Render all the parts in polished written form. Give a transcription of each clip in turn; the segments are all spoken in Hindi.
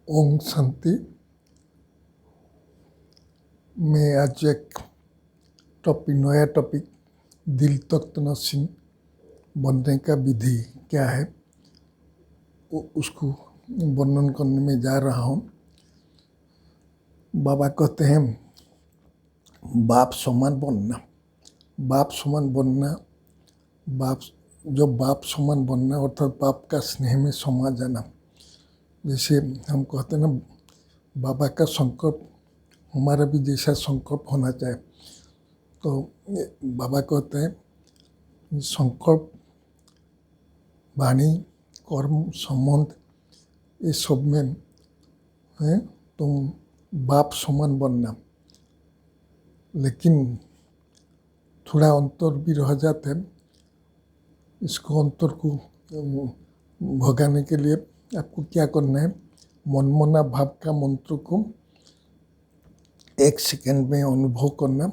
ओम शांति। मैं आज एक नया टॉपिक दिल तक नसीम बनने का विधि क्या है उसको वर्णन करने में जा रहा हूँ। बाबा कहते हैं बाप समान बनना, बाप समान बनना, बाप समान बनना अर्थात बाप का स्नेह में समा जाना। जैसे हम कहते हैं ना, बाबा का संकल्प हमारा भी जैसा संकल्प होना चाहिए। तो बाबा कहते हैं संकल्प, वाणी, कर्म, संबंध, ये सब में है तुम बाप समान बनना। लेकिन थोड़ा अंतर भी रह जाते हैं। इसको अंतर को भगाने के लिए आपको क्या करना है, मनमना भाव का मंत्र को 1 सेकंड में अनुभव करना।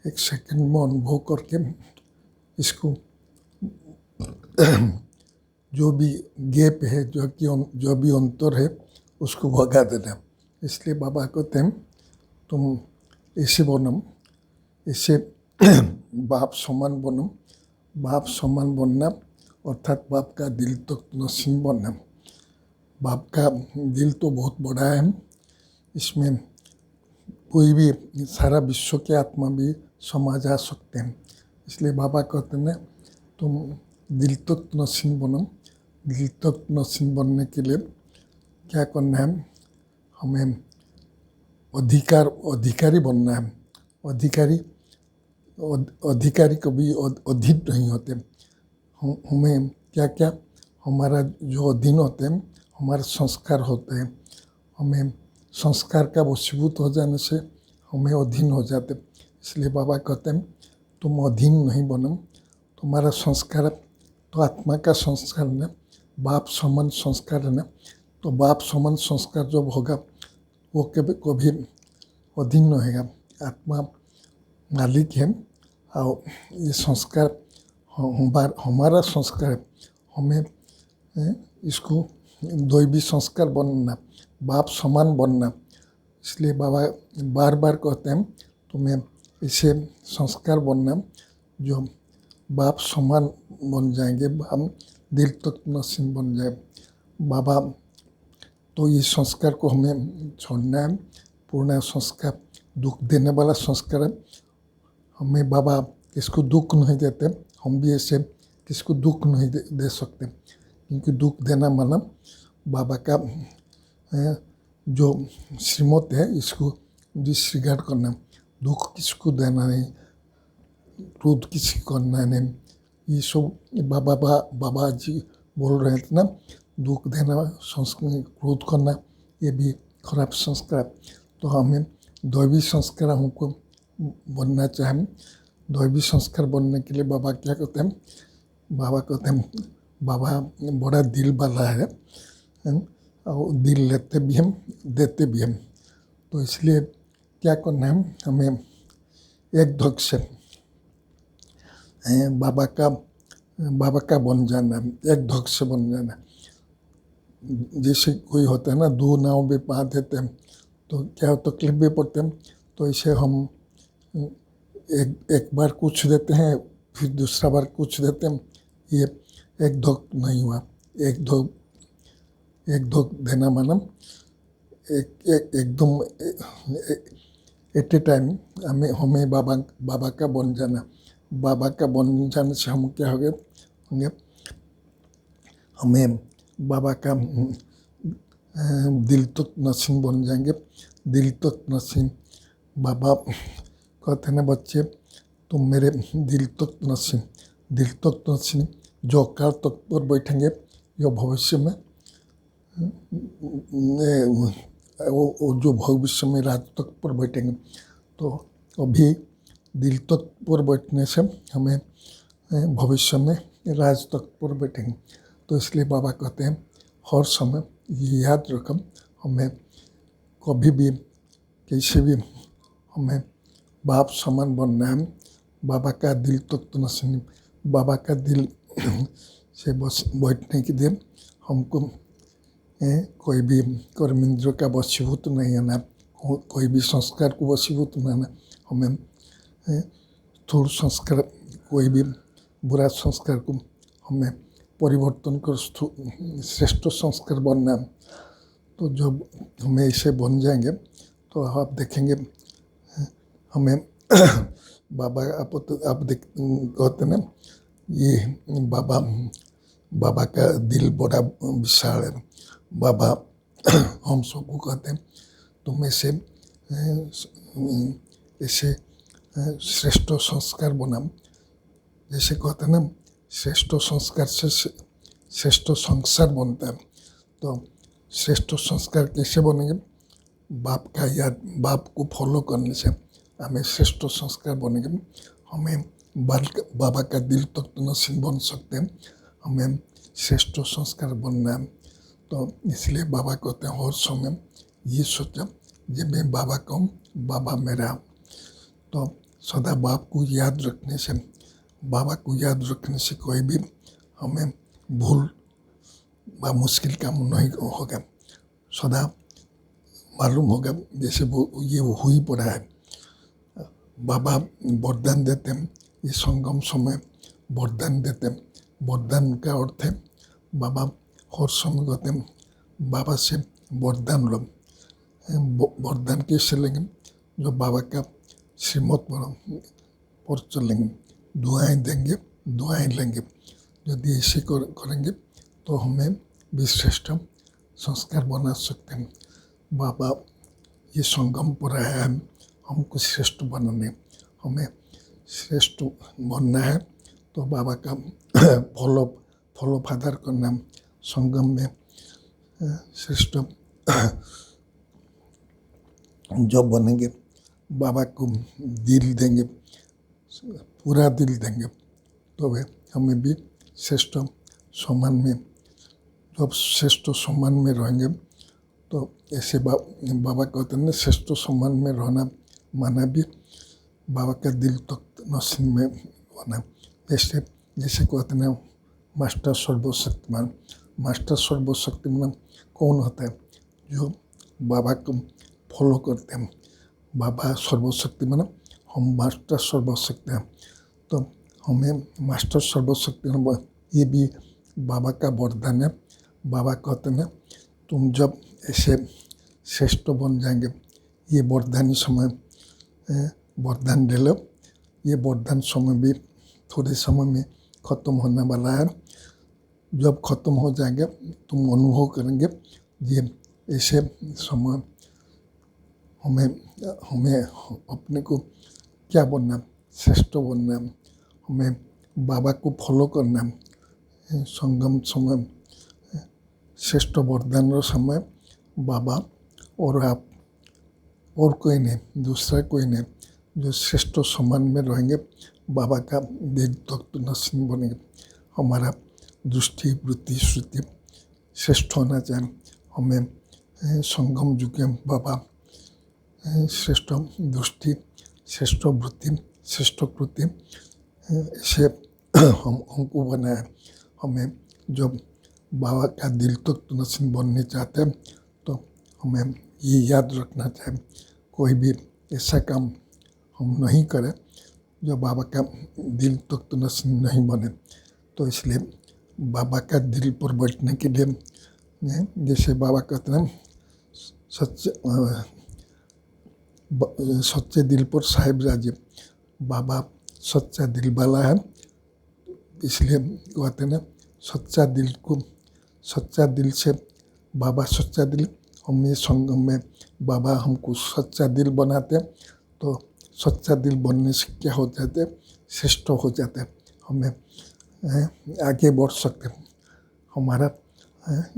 1 सेकंड में अनुभव करके इसको जो भी गैप है, जो भी अंतर है उसको भगा देना। इसलिए बाबा कहते हैं तुम ऐसे बनो, ऐसे बाप समान बनो। बाप समान बनना अर्थात बाप का दिल तक नसीम बनना। बाप का दिल तो बहुत बड़ा है, इसमें कोई भी सारा विश्व के आत्मा भी समा जा सकते हैं। इसलिए बाबा कहते हैं तुम दिल तक नसीम बनो। दिल तक नसीम बनने के लिए क्या करना है, हमें अधिकारी बनना है। अधिकारी कभी अधीन नहीं होते। हमें क्या क्या हमारा जो अधीन होते हैं हमारे संस्कार होते हैं। हमें संस्कार का वशीभूत हो जाने से हमें अधीन हो जाते। इसलिए बाबा कहते हैं तुम अधीन नहीं बनो। तुम्हारा संस्कार तो आत्मा का संस्कार न, बाप समान संस्कार है ना। तो बाप समान संस्कार जब होगा वो कभी अधीन नहीं होगा। आत्मा मालिक है और ये संस्कार हमारा संस्कार है। हमें इसको दैवी संस्कार बनना, बाप समान बनना। इसलिए बाबा बार बार कहते हैं तुम्हें ऐसे संस्कार बनना जो बाप समान बन जाएंगे, हम दिल तक नसीम बन जाए। बाबा तो ये संस्कार को हमें छोड़ना है। पूर्ण संस्कार दुख देने वाला संस्कार है। हमें बाबा किसको दुख नहीं देते, हम भी ऐसे किसको दुख नहीं दे सकते, क्योंकि दुख देना माना बाबा का जो श्रीमत है इसको डिसरिगार्ड करना। दुख किसको देना नहीं, क्रोध किसी करना नहीं। ये सब बाबा जी बोल रहे थे ना, दुख देना, संस्कार, क्रोध करना ये भी खराब संस्कार। तो हमें दैवी संस्कार हमको बनना चाहें। दैवी संस्कार बनने के लिए बाबा क्या कहते हैं, बाबा कहते हैं बाबा बड़ा दिल वाला है और दिल लेते भी हम देते भी हम। तो इसलिए क्या करना है, हमें एक धक से बाबा का बन जाना, एक धक से बन जाना। जैसे कोई होता है ना, 2 नाव भी पा देते हैं तो क्या तकलीफ भी पड़ते हैं। तो इसे हम एक बार कुछ देते हैं, फिर दूसरा बार कुछ देते हैं, ये एक धोख नहीं हुआ। एक धोख देना माना एकदम एट ए टाइम हमें बाबा का बन जाना। बाबा का बन जाने से हम क्या होंगे, हमें बाबा का दिल तक नसीम बन जाएंगे। दिल तक नसीम, बाबा कहते हैं बच्चे तुम मेरे दिल तक नसीम जो अकाल तक पर बैठेंगे यो भविष्य में वो जो भविष्य में राज तक पर बैठेंगे। तो अभी दिल तक पर बैठने से हमें भविष्य में राज तक पर बैठेंगे। तो इसलिए बाबा कहते हैं हर समय ये याद रखम, हमें कभी भी कैसे भी हमें बाप समान बनना है। बाबा का दिल तक नसीम, बाबा का दिल से बस बैठने के लिए हमको कोई भी कर्मेंद्र का वशीभूत नहीं होना, कोई भी संस्कार को वशीभूत नहीं होना। हमें स्थूल संस्कार, कोई भी बुरा संस्कार को हमें परिवर्तन कर श्रेष्ठ संस्कार बनना। तो जब हमें इसे बन जाएंगे तो आप देखेंगे हमें बाबा आप देख कहते ना, ये बाबा का दिल बड़ा विशाल है। बाबा हम सबको कहते हैं तुम ऐसे श्रेष्ठ संस्कार बना। जैसे कहते हैं ना, श्रेष्ठ संस्कार से श्रेष्ठ संसार बनता है। तो श्रेष्ठ संस्कार कैसे बनेंगे? बाप का याद, बाप को फॉलो करने से हमें श्रेष्ठ संस्कार बनेंगे। हमें बाबा का दिल तक तो नसीब बन सकते हैं, हमें श्रेष्ठ संस्कार बनना है। तो इसलिए बाबा कहते हैं हर समय ये सोचा जब मैं बाबा कहूँ बाबा मेरा। तो सदा बाप को याद रखने से, बाबा को याद रखने से कोई भी हमें भूल व मुश्किल काम नहीं होगा। सदा मालूम होगा जैसे वो ये हो ही पड़ा है। बाबा वरदान देते हैं, ये संगम समय वरदान देते हैं। वरदान का अर्थ है बाबा हर समय कहते हैं बाबा से वरदान लो। वरदान कैसे लेंगे? जो बाबा का श्रीमत पर चलेंगे, दुआएं देंगे, दुआएं लेंगे। यदि ऐसे करेंगे तो हमें भी श्रेष्ठ संस्कार बना सकते हैं। बाबा ये संगम पर आया है हमको श्रेष्ठ बनने, हमें श्रेष्ठ बनना है। तो बाबा का फॉलो फादर करना, संगम में श्रेष्ठ जब बनेंगे, बाबा को दिल देंगे, पूरा दिल देंगे, तो वे हमें भी श्रेष्ठ सम्मान में, जब श्रेष्ठ सम्मान में रहेंगे तो ऐसे बाबा कहते हैं श्रेष्ठ सम्मान में रहना माना भी बाबा का दिल तक नसीब में होना। जैसे कहते हैं मास्टर सर्वशक्तिमान। मास्टर सर्वशक्तिमान कौन होता है? जो बाबा को फॉलो करते हैं। बाबा सर्वशक्तिमान, हम मास्टर सर्वशक्ति हैं। तो हमें मास्टर सर्वशक्तिमान, ये भी बाबा का वरदान है। बाबा कहते हैं तुम जब ऐसे श्रेष्ठ बन जाएंगे, ये वरदानी समय वरदान ले लो। ये वरदान समय भी थोड़े समय में ख़त्म होने वाला है। जब ख़त्म हो जाएंगे तुम अनुभव करेंगे ये ऐसे समय हमें अपने को क्या बनना, श्रेष्ठ बनना, हमें बाबा को फॉलो करना। संगम समय श्रेष्ठ वरदान समय बाबा और आप, और कोई नहीं, दूसरा कोई नहीं। जो श्रेष्ठ सम्मान में रहेंगे, बाबा का दिल तक तो नसीब बनेंगे। हमारा दृष्टि वृत्ति श्रुति श्रेष्ठ होना चाहिए। हमें संगम युग में बाबा श्रेष्ठ दृष्टि, श्रेष्ठ वृत्ति, श्रेष्ठ कृति से हमको बनाया। हमें जब बाबा का दिल तक तो नसीब बनने चाहते हैं तो हमें ये याद रखना चाहिए, कोई भी ऐसा काम हम नहीं करें जो बाबा का दिल तक तो नसीब नहीं बने। तो इसलिए बाबा का दिल पर बैठने के लिए, जैसे बाबा कहते हैं सच्चे दिल पर साहिब राजी। बाबा सच्चा दिल वाला है, इसलिए कहते हैं सच्चा दिल को, सच्चा दिल से बाबा सच्चा दिल, हम ये संगम में बाबा हमको सच्चा दिल बनाते हैं। तो सच्चा दिल बनने से क्या हो जाते हैं? श्रेष्ठ हो जाते हैं, हमें आगे बढ़ सकते हैं। हमारा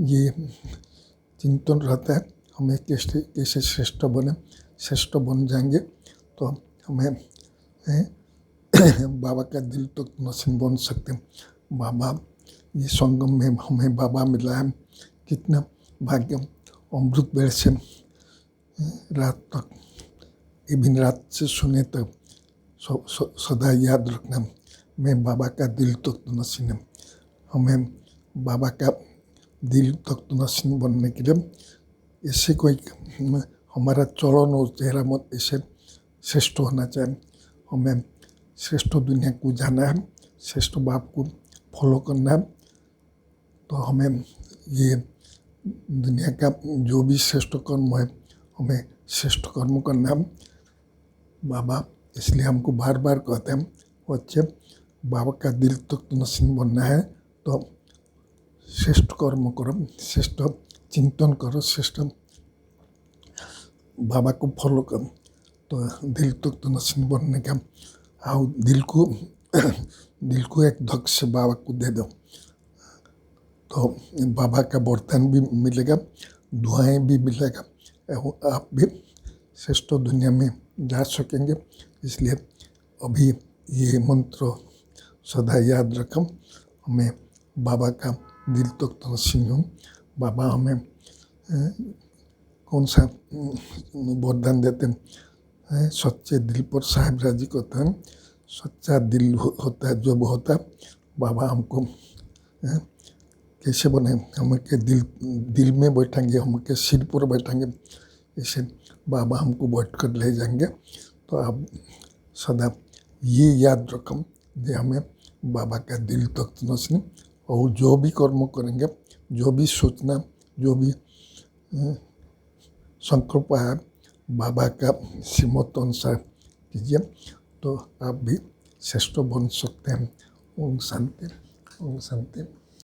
ये चिंतन रहता है हमें कैसे श्रेष्ठ बने। श्रेष्ठ बन जाएंगे तो हमें बाबा का दिल तक तो नसीब बन सकते हैं। बाबा ये संगम में हमें बाबा मिला है, कितना भाग्य। अमृत बेल से रात तक, इवन रात से सुने तक सदा याद रखना, मैं बाबा का दिल तक तो नसीब है। हमें बाबा का दिल तक नसीन बनने के लिए ऐसे कोई हमारा चलन और चेहरा मत ऐसे श्रेष्ठ होना चाहिए। हमें श्रेष्ठ दुनिया को जाना है, श्रेष्ठ बाप को फॉलो करना है। तो हमें ये दुनिया का जो भी श्रेष्ठ कर्म है हमें श्रेष्ठ कर्म करना है। बाबा इसलिए हमको बार बार कहते हैं बच्चे बाबा का दिल तक नसीन बनना है तो श्रेष्ठ कर्म करो, श्रेष्ठ चिंतन करो, श्रेष्ठ बाबा को फॉलो करो तो दिल तक नसीन बनने का। आओ दिल को एक धक से बाबा को दे दो तो बाबा का बर्तन भी मिलेगा, दुआएं भी मिलेगा, आप भी श्रेष्ठ दुनिया में जा सकेंगे। इसलिए अभी ये मंत्र सदा याद रखो। हमें बाबा का दिल तक नसीन हो। बाबा हमें कौन सा वरदान देते हैं? सच्चे दिल पर साहिब राजी कहते हैं। सच्चा दिल होता है जब होता है बाबा हमको कैसे बने, हम के दिल में बैठेंगे, हम के सिर पर बैठेंगे, ऐसे बाबा हमको बैठ कर ले जाएंगे। तो आप सदा ये याद रखो कि हमें बाबा का दिल तक नसीन, और जो भी कर्म करेंगे, जो भी सोचना, जो भी संकल्प है बाबा का श्रीमत अनुसार कीजिए तो आप भी श्रेष्ठ बन सकते हैं। ओम शांति, ओम शांति।